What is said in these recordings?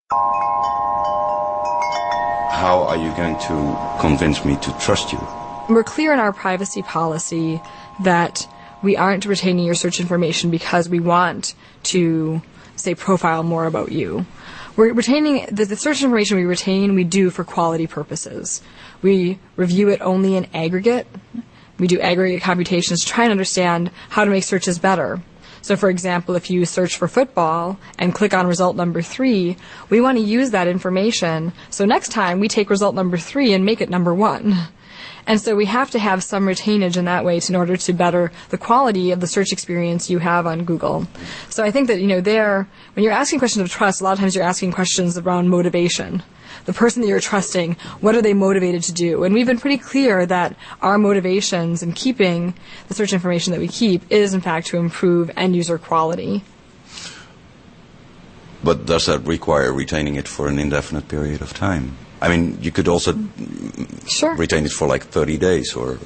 How are you going to convince me to trust you? We're clear in our privacy policy that we aren't retaining your search information because we want to, say, profile more about you. We're retaining the search information we do for quality purposes. We review it only in aggregate. We do aggregate computations to try and understand how to make searches better. So, for example, if you search for football and click on result number 3, we want to use that information. So next time we take result number 3 and make it number 1. And so we have to have some retainage in that way in order to better the quality of the search experience you have on Google. So I think that, when you're asking questions of trust, a lot of times you're asking questions around motivation. The person that you're trusting, what are they motivated to do? And we've been pretty clear that our motivations in keeping the search information that we keep is, in fact, to improve end-user quality. But does that require retaining it for an indefinite period of time? I mean, you could also retain it for like 30 days or...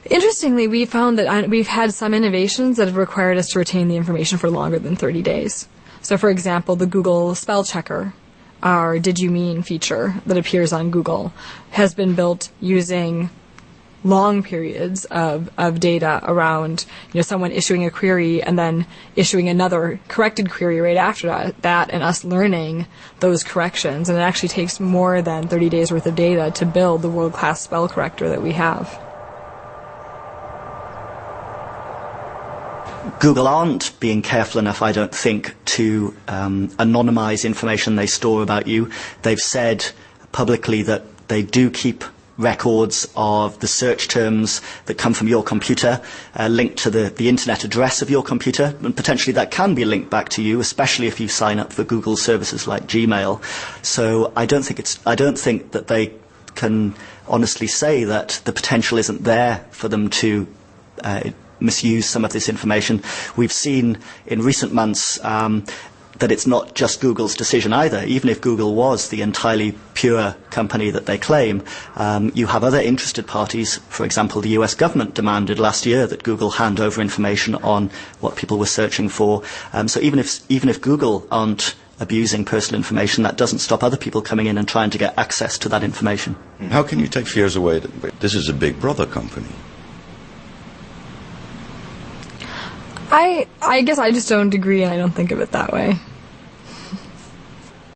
Interestingly, we found that we've had some innovations that have required us to retain the information for longer than 30 days. So, for example, the Google spell checker, our Did You Mean feature that appears on Google, has been built using long periods of data around someone issuing a query and then issuing another corrected query right after that, and us learning those corrections. And it actually takes more than 30 days worth of data to build the world-class spell corrector that we have. Google aren't being careful enough, I don't think, to anonymize information they store about you. They've said publicly that they do keep records of the search terms that come from your computer, linked to the internet address of your computer, and potentially that can be linked back to you, especially if you sign up for Google services like Gmail. So I don't think that they can honestly say that the potential isn't there for them to misuse some of this information. We've seen in recent months that it's not just Google's decision either. Even if Google was the entirely pure company that they claim, you have other interested parties. For example, the US government demanded last year that Google hand over information on what people were searching for. So even if Google aren't abusing personal information, that doesn't stop other people coming in and trying to get access to that information. How can you take fears away? This is a big brother company. I guess I just don't agree, and I don't think of it that way.